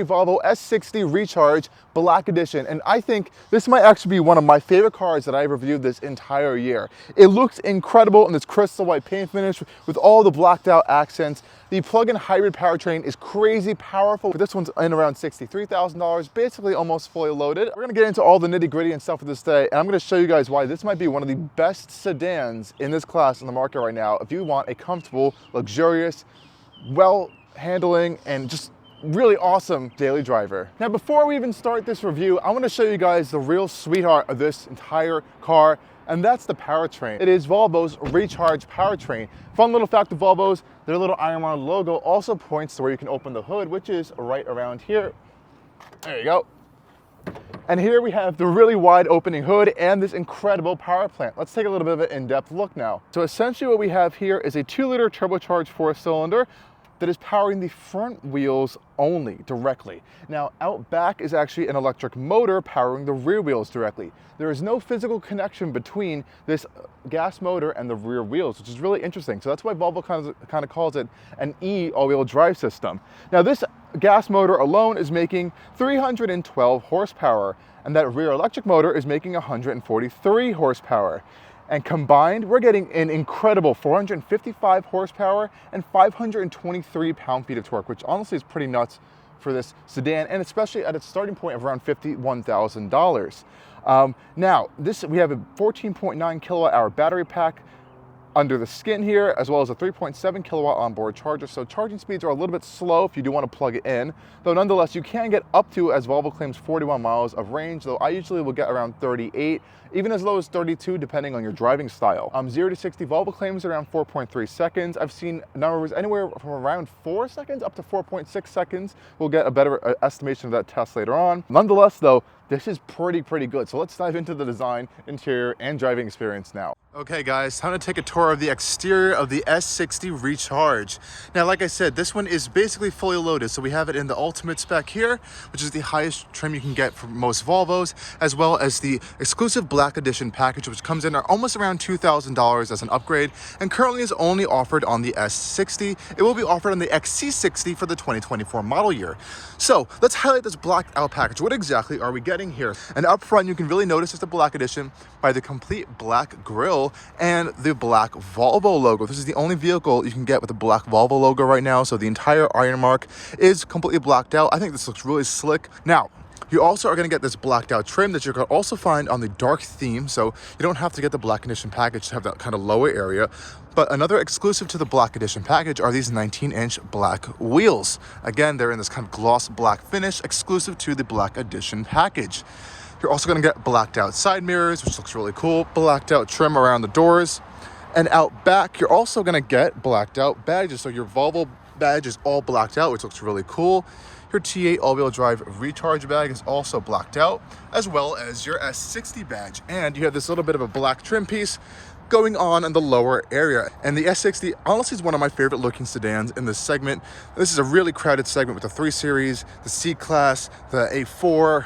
2023 Volvo S60 Recharge Black Edition, and I think this might actually be one of my favorite cars that I've reviewed this entire year. It looks incredible in this crystal white paint finish with all the blacked out accents. The plug-in hybrid powertrain is crazy powerful. This one's in around $63,000, basically almost fully loaded. We're gonna get into all the nitty-gritty and stuff for this day, and I'm gonna show you guys why this might be one of the best sedans in this class in the market right now if you want a comfortable, luxurious, well-handling, and just really awesome daily driver. Now, before we even start this review, I want to show you guys the real sweetheart of this entire car, and that's the powertrain. It is Volvo's Recharge powertrain. Fun little fact of Volvo's, their little iron logo also points to where you can open the hood, which is right around here. There you go. And here we have the really wide opening hood and this incredible power plant. Let's take a little bit of an in-depth look now. So essentially what we have here is a 2-liter turbocharged 4-cylinder that is powering the front wheels only directly. Now, out back is actually an electric motor powering the rear wheels directly. There is no physical connection between this gas motor and the rear wheels, which is really interesting. So that's why Volvo kind of calls it an e-all-wheel drive system. Now, this gas motor alone is making 312 horsepower, and that rear electric motor is making 143 horsepower. And combined, we're getting an incredible 455 horsepower and 523 pound-feet of torque, which honestly is pretty nuts for this sedan, and especially at its starting point of around $51,000. Now, we have a 14.9 kilowatt-hour battery pack under the skin here, as well as a 3.7 kilowatt onboard charger. So charging speeds are a little bit slow if you do want to plug it in, though nonetheless you can get up to, as Volvo claims, 41 miles of range, though I usually will get around 38, even as low as 32 depending on your driving style. 0 to 60 Volvo claims around 4.3 seconds. I've seen numbers anywhere from around 4 seconds up to 4.6 seconds. We'll get a better estimation of that test later on. Nonetheless though, this is pretty good. So let's dive into the design, interior, and driving experience now. Okay guys, time to take a tour of the exterior of the S60 Recharge. Now, like I said, this one is basically fully loaded. So we have it in the ultimate spec here, which is the highest trim you can get from most Volvos, as well as the exclusive Black Edition package, which comes in at almost around $2,000 as an upgrade, and currently is only offered on the S60. It will be offered on the XC60 for the 2024 model year. So let's highlight this blacked out package. What exactly are we getting here? And up front, you can really notice it's the Black Edition by the complete black grille and the black Volvo logo. This is the only vehicle you can get with the black Volvo logo right now, so the entire iron mark is completely blacked out. I think this looks really slick. Now, you also are going to get this blacked out trim that you can also find on the dark theme, so you don't have to get the Black Edition package to have that kind of lower area. But another exclusive to the Black Edition package are these 19-inch black wheels. Again, they're in this kind of gloss black finish, exclusive to the Black Edition package. You're also going to get blacked out side mirrors, which looks really cool, blacked out trim around the doors, and out back, you're also going to get blacked out badges. So your Volvo badge is all blacked out, which looks really cool. Your T8 all-wheel drive recharge bag is also blacked out, as well as your S60 badge. And you have this little bit of a black trim piece going on in the lower area. And the S60 honestly is one of my favorite looking sedans in this segment. This is a really crowded segment with the 3 Series, the C-Class, the A4,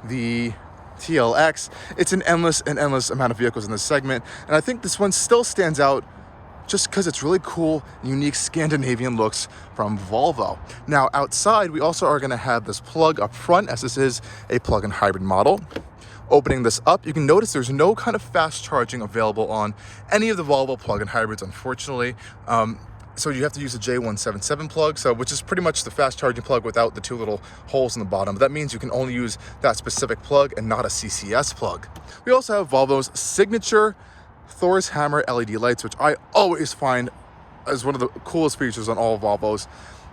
the TLX. It's an endless amount of vehicles in this segment, and I think this one still stands out just because it's really cool, unique Scandinavian looks from Volvo. Now outside, we also are going to have this plug up front, as this is a plug-in hybrid model. Opening this up, you can notice there's no kind of fast charging available on any of the Volvo plug-in hybrids, unfortunately. So you have to use a J177 plug, which is pretty much the fast charging plug without the 2 little holes in the bottom. But that means you can only use that specific plug and not a CCS plug. We also have Volvo's signature Thor's Hammer LED lights, which I always find as one of the coolest features on all Volvos.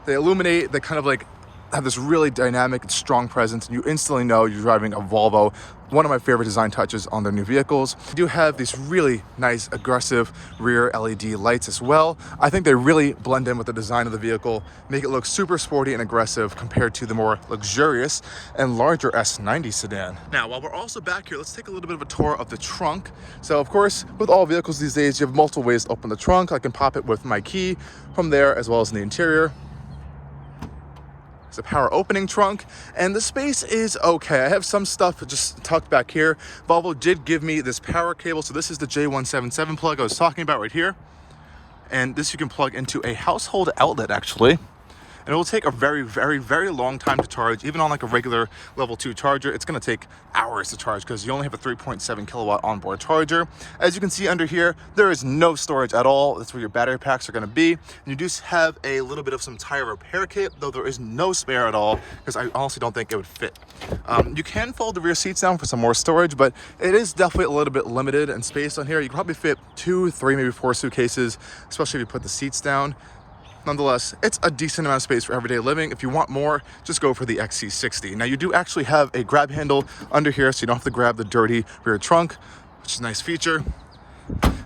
They illuminate, they kind of like have this really dynamic and strong presence, and you instantly know you're driving a Volvo. One of my favorite design touches on their new vehicles. You do have these really nice aggressive rear LED lights as well. I think they really blend in with the design of the vehicle, make it look super sporty and aggressive compared to the more luxurious and larger S90 sedan. Now, while we're also back here, let's take a little bit of a tour of the trunk. So of course, with all vehicles these days, you have multiple ways to open the trunk. I can pop it with my key from there, as well as in the interior. It's a power opening trunk, and the space is okay. I have some stuff just tucked back here. Volvo did give me this power cable, so this is the J177 plug I was talking about right here. And this you can plug into a household outlet, actually. and it will take a very long time to charge. Even on like a regular level 2 charger, it's going to take hours to charge because you only have a 3.7 kilowatt onboard charger. As you can see under here, there is no storage at all. That's where your battery packs are going to be. And you do have a little bit of some tire repair kit, though there is no spare at all because I honestly don't think it would fit. You can fold the rear seats down for some more storage, but it is definitely a little bit limited in space on here. You can probably fit 2, 3, maybe 4 suitcases, especially if you put the seats down. Nonetheless, it's a decent amount of space for everyday living. If you want more, just go for the XC60. Now, you do actually have a grab handle under here, so you don't have to grab the dirty rear trunk, which is a nice feature.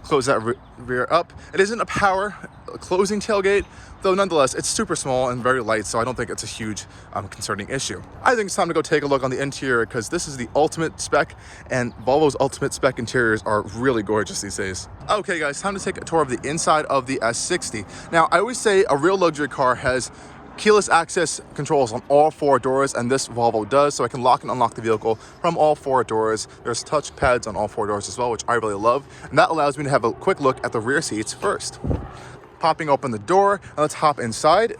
Close that rear up. It isn't a power closing tailgate, though nonetheless, it's super small and very light, so I don't think it's a huge concerning issue. I think it's time to go take a look on the interior because this is the ultimate spec, and Volvo's ultimate spec interiors are really gorgeous these days. Okay guys, time to take a tour of the inside of the S60. Now, I always say a real luxury car has keyless access controls on all 4 doors, and this Volvo does, so I can lock and unlock the vehicle from all 4 doors. There's touch pads on all 4 doors as well, which I really love, and that allows me to have a quick look at the rear seats first. Popping open the door, and let's hop inside.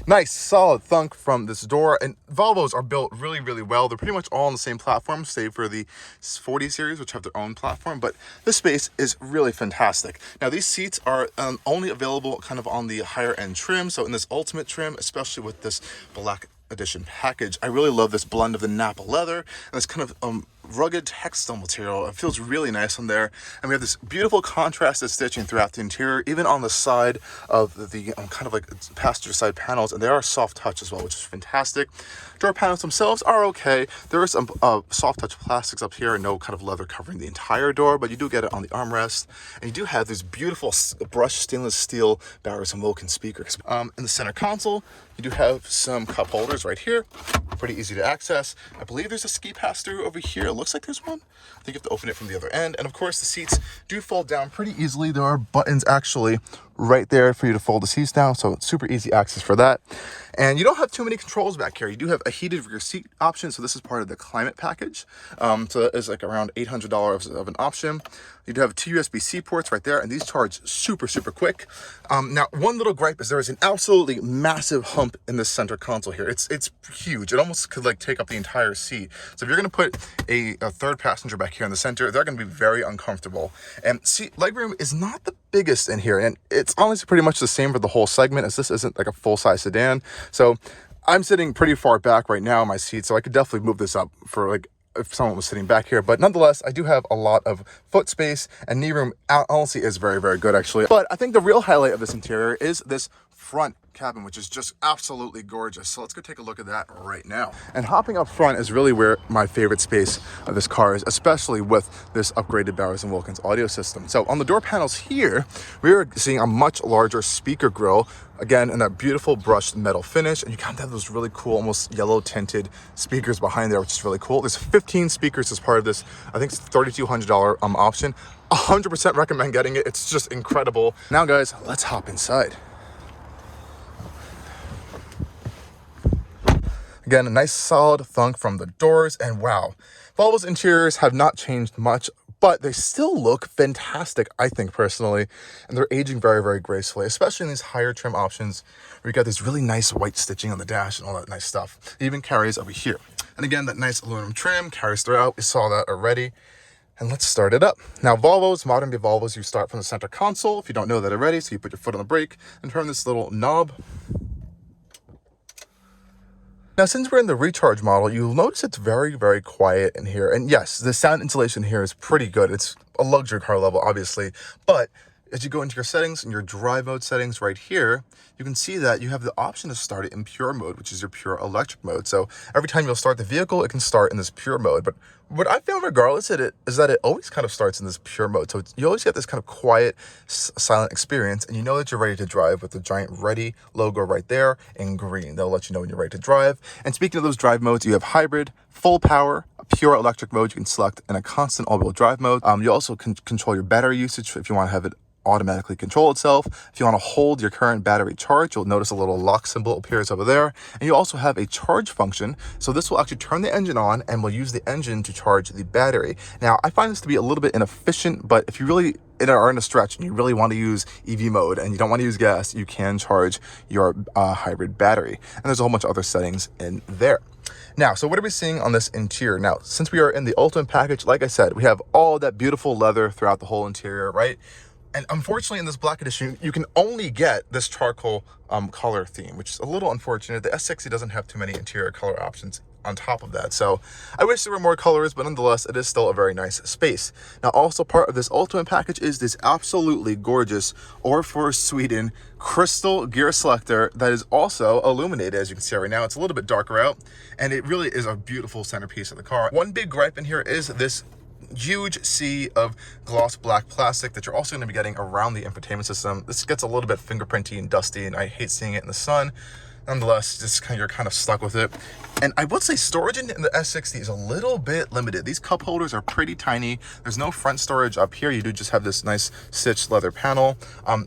Nice solid thunk from this door, and Volvos are built really well. They're pretty much all on the same platform, save for the 40 series, which have their own platform, but this space is really fantastic. Now, these seats are only available kind of on the higher end trim, so in this ultimate trim, especially with this black edition package, I really love this blend of the Nappa leather and this kind of rugged textile material. It feels really nice on there, and we have this beautiful contrasted stitching throughout the interior, even on the side of the kind of like passenger side panels, and they are soft touch as well, which is fantastic. Door panels themselves are okay. There are some soft touch plastics up here and no kind of leather covering the entire door, but you do get it on the armrest, and you do have these beautiful brushed stainless steel Bowers Wilkins speakers. In the center console, you do have some cup holders right here, pretty easy to access. I believe there's a ski pass-through over here. It looks like there's one. I think you have to open it from the other end. And of course, the seats do fold down pretty easily. There are buttons actually right there for you to fold the seats down, so it's super easy access for that. And you don't have too many controls back here. You do have a heated rear seat option, so this is part of the climate package. So that is like around $800 of an option. You do have 2 USB-C ports right there, and these charge super quick. Now, one little gripe is there is an absolutely massive hump in this center console here. It's huge. It almost could like take up the entire seat. So if you're going to put a third passenger back here in the center, they're going to be very uncomfortable. And seat legroom is not the biggest in here, and it's honestly pretty much the same for the whole segment, as this isn't like a full-size sedan. So I'm sitting pretty far back right now in my seat, so I could definitely move this up for like if someone was sitting back here. But nonetheless, I do have a lot of foot space, and knee room honestly is very good actually. But I think the real highlight of this interior is this front cabin, which is just absolutely gorgeous. So let's go take a look at that right now. And hopping up front is really where my favorite space of this car is, especially with this upgraded Bowers Wilkins audio system. So on the door panels here, we are seeing a much larger speaker grille, again in that beautiful brushed metal finish, and you kind of have those really cool, almost yellow tinted speakers behind there, which is really cool. There's 15 speakers as part of this. I think it's $3,200 option. 100% recommend getting it. It's just incredible. Now guys, let's hop inside. Again, a nice solid thunk from the doors, and wow, Volvo's interiors have not changed much, but they still look fantastic, I think personally, and they're aging very gracefully, especially in these higher trim options where you got this really nice white stitching on the dash and all that nice stuff. It even carries over here. And again, that nice aluminum trim carries throughout. We saw that already. And let's start it up. Now, Volvos, modern day Volvos, you start from the center console, if you don't know that already, so you put your foot on the brake and turn this little knob. Now, since we're in the recharge model, you'll notice it's very quiet in here. And yes, the sound insulation here is pretty good. It's a luxury car level, obviously. But as you go into your settings, in your drive mode settings right here, you can see that you have the option to start it in pure mode, which is your pure electric mode. So every time you'll start the vehicle, it can start in this pure mode. But what I found regardless of it is that it always kind of starts in this pure mode. So you always get this kind of quiet, silent experience, and you know that you're ready to drive with the giant ready logo right there in green. They'll let you know when you're ready to drive. And speaking of those drive modes, you have hybrid, full power, a pure electric mode you can select, and a constant all-wheel drive mode. You also can control your battery usage if you want to have it automatically control itself. If you want to hold your current battery charge, you'll notice a little lock symbol appears over there. And you also have a charge function. So this will actually turn the engine on and will use the engine to charge the battery. Now, I find this to be a little bit inefficient, but if you really are in a stretch and you really want to use EV mode and you don't want to use gas, you can charge your hybrid battery. And there's a whole bunch of other settings in there. Now, so what are we seeing on this interior? Now, since we are in the Ultimate package, like I said, we have all that beautiful leather throughout the whole interior, right? And unfortunately, in this black edition, you can only get this charcoal color theme, which is a little unfortunate. The S60 doesn't have too many interior color options on top of that. So I wish there were more colors, but nonetheless, it is still a very nice space. Now, also part of this Ultimate package is this absolutely gorgeous Orfor Sweden crystal gear selector that is also illuminated, as you can see right now. It's a little bit darker out, and it really is a beautiful centerpiece of the car. One big gripe in here is this huge sea of gloss black plastic that you're also going to be getting around the infotainment system. This gets a little bit fingerprinty and dusty, and I hate seeing it in the sun. Nonetheless, you're kind of stuck with it. And I would say storage in the S60 is a little bit limited. These cup holders are pretty tiny. There's no front storage up here. You do just have this nice stitched leather panel.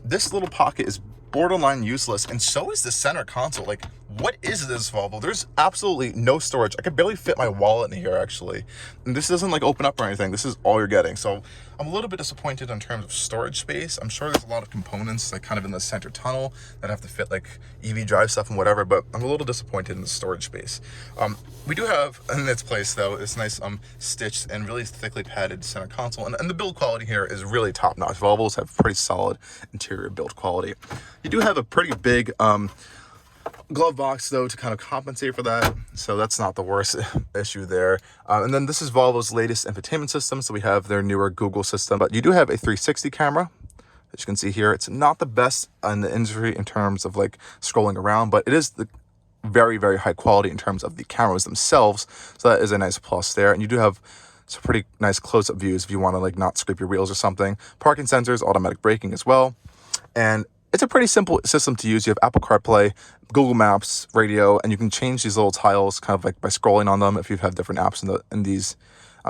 This little pocket is borderline useless, and so is the center console. Like, what is this Volvo? There's absolutely no storage. I could barely fit my wallet in here, actually. And this doesn't like open up or anything. This is all you're getting. So I'm a little bit disappointed in terms of storage space. I'm sure there's a lot of components like kind of in the center tunnel that have to fit like EV drive stuff and whatever, but I'm a little disappointed in the storage space. We do have in its place though this nice stitched and really thickly padded center console, and the build quality here is really top notch. Volvos have pretty solid interior build quality. You do have a pretty big glove box though to kind of compensate for that, so that's not the worst issue there. And then this is Volvo's latest infotainment system, so we have their newer Google system, but you do have a 360 camera. As you can see here, it's not the best in the industry in terms of like scrolling around, but it is the very, very high quality in terms of the cameras themselves, so that is a nice plus there. And you do have some pretty nice close-up views if you want to like not scrape your wheels or something. Parking sensors, automatic braking as well, and it's a pretty simple system to use. You have Apple CarPlay, Google Maps, radio, and you can change these little tiles kind of like by scrolling on them. If you have different apps in these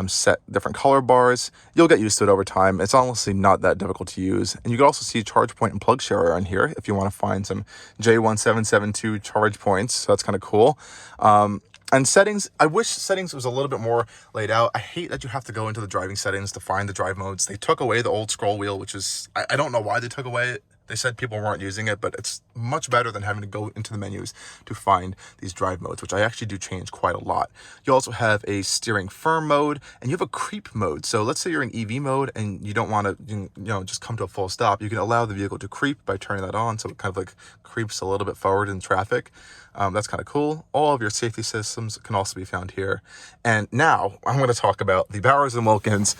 set different color bars, you'll get used to it over time. It's honestly not that difficult to use. And you can also see charge point and plug share on here if you want to find some J1772 charge points. So that's kind of cool. And settings, I wish settings was a little bit more laid out. I hate that you have to go into the driving settings to find the drive modes. They took away the old scroll wheel, which is, I don't know why they took away it. They said people weren't using it, but it's much better than having to go into the menus to find these drive modes, which I actually do change quite a lot. You also have a steering firm mode, and you have a creep mode. So let's say you're in EV mode and you don't want to, just come to a full stop. You can allow the vehicle to creep by turning that on, so it kind of like creeps a little bit forward in traffic. That's kind of cool. All of your safety systems can also be found here. And now I'm going to talk about the Bowers Wilkins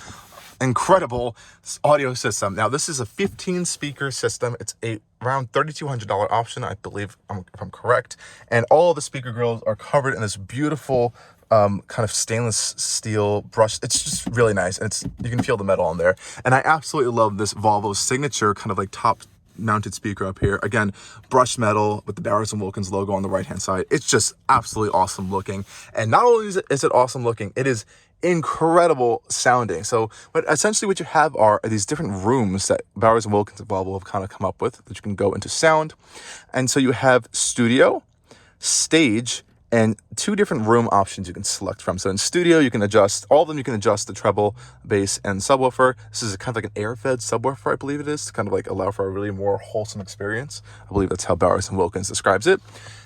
incredible audio system. Now, this is a 15 speaker system. It's around $3,200 option, I believe, if I'm correct. And all of the speaker grills are covered in this beautiful kind of stainless steel brush. It's just really nice, and you can feel the metal on there. And I absolutely love this Volvo signature kind of like top mounted speaker up here. Again, brushed metal with the Bowers Wilkins logo on the right hand side. It's just absolutely awesome looking. And not only is it awesome looking, it is incredible sounding. So but essentially what you have are these different rooms that Bowers Wilkins and Volvo have kind of come up with that you can go into sound. And so you have studio, stage, and two different room options you can select from. So in studio, you can adjust all of them. You can adjust the treble, bass, and subwoofer. This is kind of like an air-fed subwoofer, I believe it is, to kind of like allow for a really more wholesome experience. I believe that's how Bowers Wilkins describes it.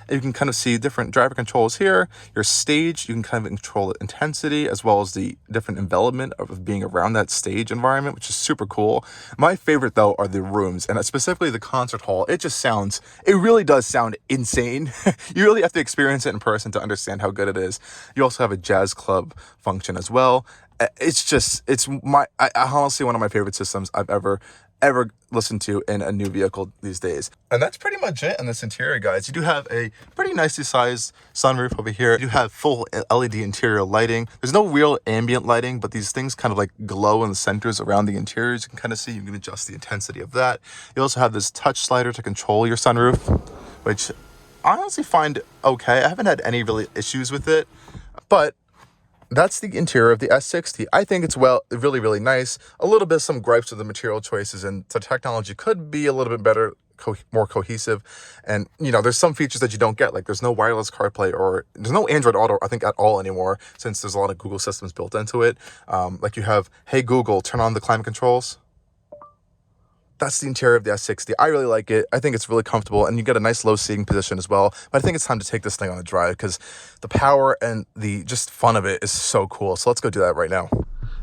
And you can kind of see different driver controls here. Your stage, you can kind of control the intensity as well as the different envelopment of being around that stage environment, which is super cool. My favorite though are the rooms, and specifically the concert hall. It really does sound insane. You really have to experience it in person to understand how good it is. You also have a jazz club function as well. It's honestly one of my favorite systems I've ever listened to in a new vehicle these days. And that's pretty much it in this interior, guys. You do have a pretty nicely sized sunroof over here. You have full LED interior lighting. There's no real ambient lighting, but these things kind of like glow in the centers around the interiors. You can kind of see, you can adjust the intensity of that. You also have this touch slider to control your sunroof, which I honestly find okay. I haven't had any really issues with it, but That's the interior of the S60. I think it's really, really nice. A little bit some gripes with the material choices, and the technology could be a little bit better, more cohesive. And, you know, there's some features that you don't get, like there's no wireless CarPlay, or there's no Android Auto, I think, at all anymore, since there's a lot of Google systems built into it. Like you have, hey Google, turn on the climate controls. That's the interior of the S60. I really like it. I think it's really comfortable, and you get a nice low seating position as well. But I think it's time to take this thing on a drive, because the power and the just fun of it is so cool. So let's go do that right now.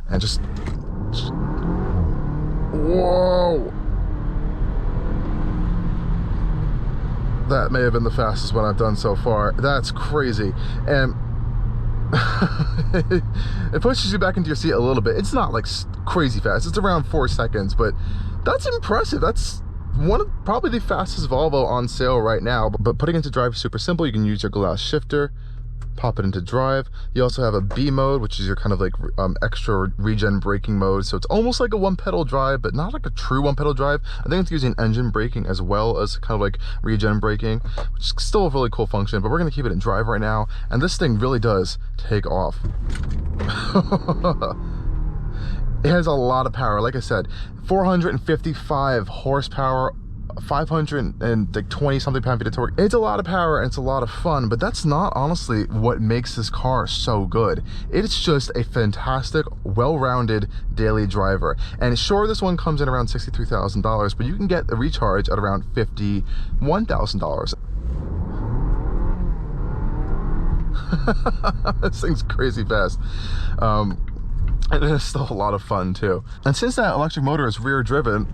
And just whoa. That may have been the fastest one I've done so far. That's crazy. And it pushes you back into your seat a little bit. It's not like crazy fast. It's around 4 seconds, but that's impressive. That's one of probably the fastest Volvo on sale right now. But putting it into drive is super simple. You can use your glass shifter, pop it into drive. You also have a B mode, which is your kind of like extra regen braking mode. So it's almost like a one pedal drive, but not like a true one pedal drive. I think it's using engine braking as well as kind of like regen braking, which is still a really cool function, but we're gonna keep it in drive right now. And this thing really does take off. It has a lot of power. Like I said, 455 horsepower, 520 something pound-feet of torque. It's a lot of power and it's a lot of fun, but that's not honestly what makes this car so good. It's just a fantastic, well-rounded daily driver. And sure, this one comes in around $63,000, but you can get a recharge at around $51,000. This thing's crazy fast. And it's still a lot of fun too. And since that electric motor is rear driven,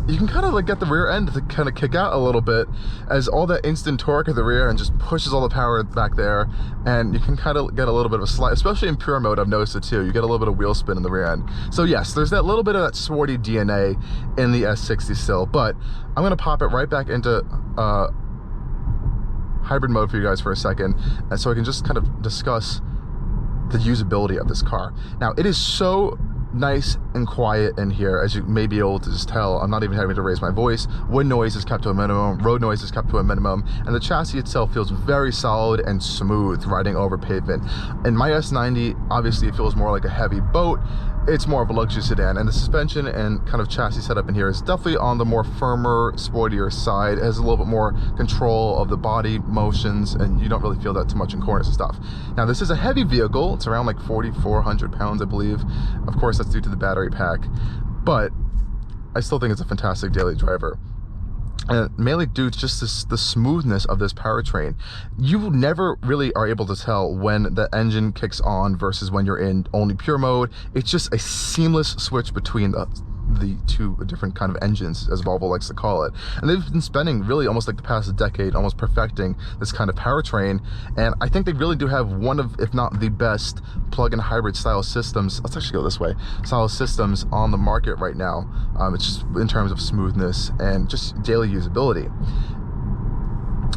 you can kind of like get the rear end to kind of kick out a little bit, as all that instant torque of the rear end just pushes all the power back there, and you can kind of get a little bit of a slide, especially in pure mode. I've noticed it too. You get a little bit of wheel spin in the rear end. So yes, there's that little bit of that sporty DNA in the S60 still, but I'm gonna pop it right back into hybrid mode for you guys for a second, and so I can just kind of discuss the usability of this car. Now, it is so nice and quiet in here, as you may be able to just tell. I'm not even having to raise my voice. Wind noise is kept to a minimum, road noise is kept to a minimum, and the chassis itself feels very solid and smooth riding over pavement. In my S90, obviously it feels more like a heavy boat. It's more of a luxury sedan, and the suspension and kind of chassis setup in here is definitely on the more firmer, sportier side. It has a little bit more control of the body motions, and you don't really feel that too much in corners and stuff. Now, this is a heavy vehicle. It's around like 4,400 pounds, I believe. Of course, that's due to the battery pack, but I still think it's a fantastic daily driver. And mainly due to just the smoothness of this powertrain. You never really are able to tell when the engine kicks on versus when you're in only pure mode. It's just a seamless switch between the two different kind of engines, as Volvo likes to call it. And they've been spending really almost like the past decade almost perfecting this kind of powertrain, and I think they really do have one of, if not the best, plug-in hybrid style systems. Let's actually go this way. Style systems on the market right now. It's just in terms of smoothness and just daily usability.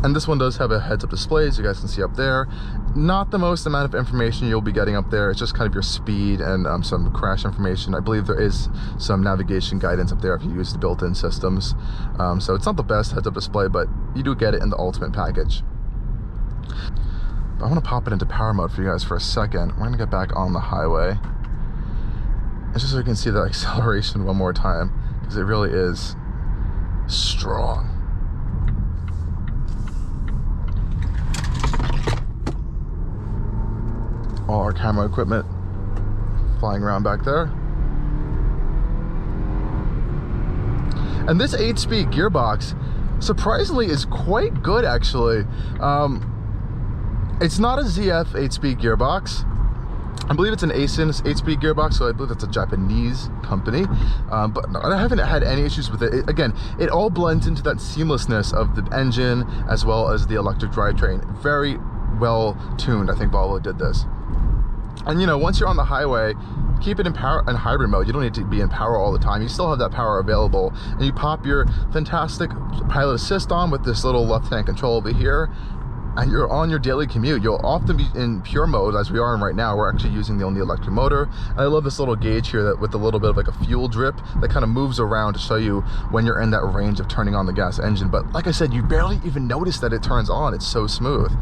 And this one does have a heads-up display, as you guys can see up there. Not the most amount of information you'll be getting up there. It's just kind of your speed and some crash information. I believe there is some navigation guidance up there if you use the built-in systems. So it's not the best heads-up display, but you do get it in the ultimate package. But I want to pop it into power mode for you guys for a second. We're going to get back on the highway. It's just so you can see the acceleration one more time, because it really is strong. All our camera equipment flying around back there. And this 8-speed gearbox surprisingly is quite good, actually. It's not a ZF 8-speed gearbox. I believe it's an Asen's 8-speed gearbox, so I believe it's a Japanese company. But I haven't had any issues with it. Again, it all blends into that seamlessness of the engine as well as the electric drivetrain. Very well tuned. I think Volvo did this. And you know, once you're on the highway, keep it in power and hybrid mode. You don't need to be in power all the time. You still have that power available, and you pop your fantastic pilot assist on with this little left-hand control over here, and you're on your daily commute. You'll often be in pure mode, as we are in right now. We're actually using the only electric motor. And I love this little gauge here that with a little bit of like a fuel drip that kind of moves around to show you when you're in that range of turning on the gas engine. But like I said, you barely even notice that it turns on. It's so smooth.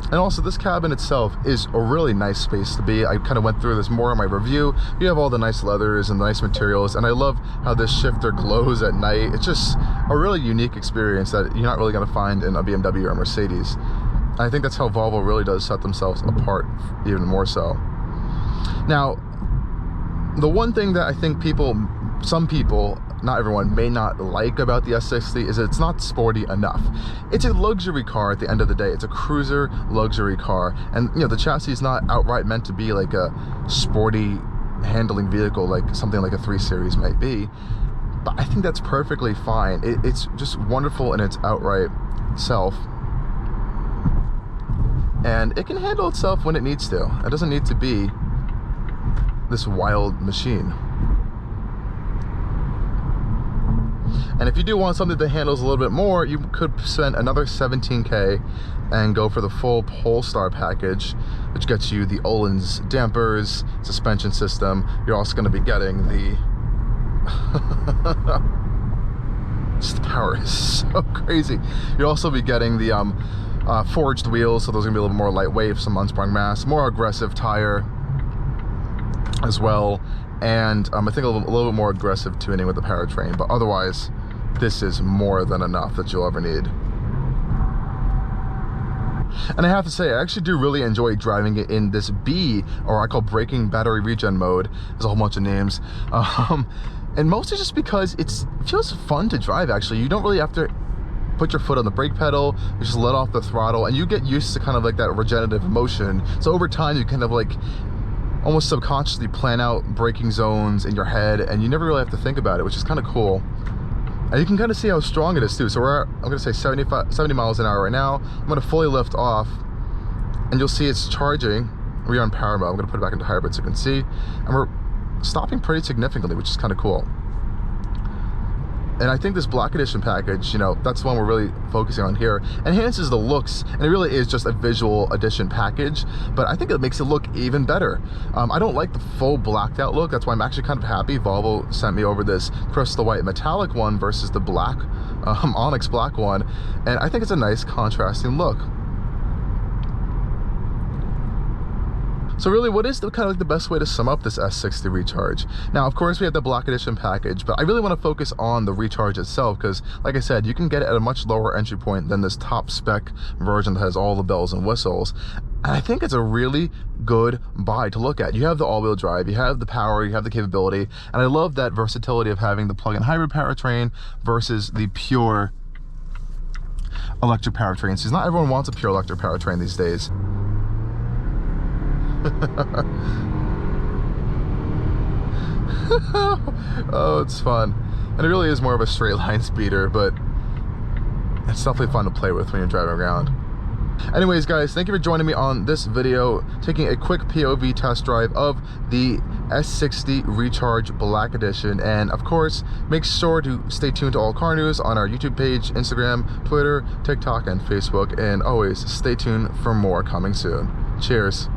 And also, this cabin itself is a really nice space to be. I kind of went through this more in my review. You have all the nice leathers and the nice materials, and I love how this shifter glows at night. It's just a really unique experience that you're not really going to find in a BMW or a Mercedes. And I think that's how Volvo really does set themselves apart even more so. Now, the one thing that I think some people, not everyone, may not like about the S60 is that it's not sporty enough. It's a luxury car at the end of the day. It's a cruiser luxury car. And you know, the chassis is not outright meant to be like a sporty handling vehicle like something like a 3 Series might be. But I think that's perfectly fine. It's just wonderful in its outright self. And it can handle itself when it needs to. It doesn't need to be this wild machine. And if you do want something that handles a little bit more, you could spend another $17K and go for the full Polestar package, which gets you the Öhlins dampers, suspension system. You're also going to be getting the just the power is so crazy. You'll also be getting the forged wheels, so those are going to be a little more lightweight, some unsprung mass, more aggressive tire as well, and I think a little bit more aggressive tuning with the powertrain. But otherwise, this is more than enough that you'll ever need. And I have to say, I actually do really enjoy driving it in this B, or I call braking battery regen mode. There's a whole bunch of names. And mostly just because it feels fun to drive, actually. You don't really have to put your foot on the brake pedal, you just let off the throttle, and you get used to kind of like that regenerative motion. So over time, you kind of like almost subconsciously plan out braking zones in your head, and you never really have to think about it, which is kind of cool. And you can kind of see how strong it is too. So we're at, I'm going to say 70 miles an hour right now. I'm going to fully lift off, and you'll see it's charging. We're on power mode. I'm going to put it back into hybrid so you can see. And we're stopping pretty significantly, which is kind of cool. And I think this Black Edition package, you know, that's the one we're really focusing on here. Enhances the looks, and it really is just a visual edition package, but I think it makes it look even better. I don't like the full blacked out look. That's why I'm actually kind of happy Volvo sent me over this crystal white metallic one versus the black, onyx black one. And I think it's a nice contrasting look. So really, what is kind of like the best way to sum up this S60 Recharge? Now, of course, we have the Black Edition package, but I really want to focus on the Recharge itself because, like I said, you can get it at a much lower entry point than this top spec version that has all the bells and whistles. And I think it's a really good buy to look at. You have the all-wheel drive, you have the power, you have the capability, and I love that versatility of having the plug-in hybrid powertrain versus the pure electric powertrain. Because not everyone wants a pure electric powertrain these days. Oh, it's fun. And it really is more of a straight line speeder, but it's definitely fun to play with when you're driving around. Anyways, guys, thank you for joining me on this video, taking a quick POV test drive of the S60 Recharge Black Edition. And of course, make sure to stay tuned to Allcarnews on our YouTube page, Instagram, Twitter, TikTok, and Facebook. And always stay tuned for more coming soon. Cheers.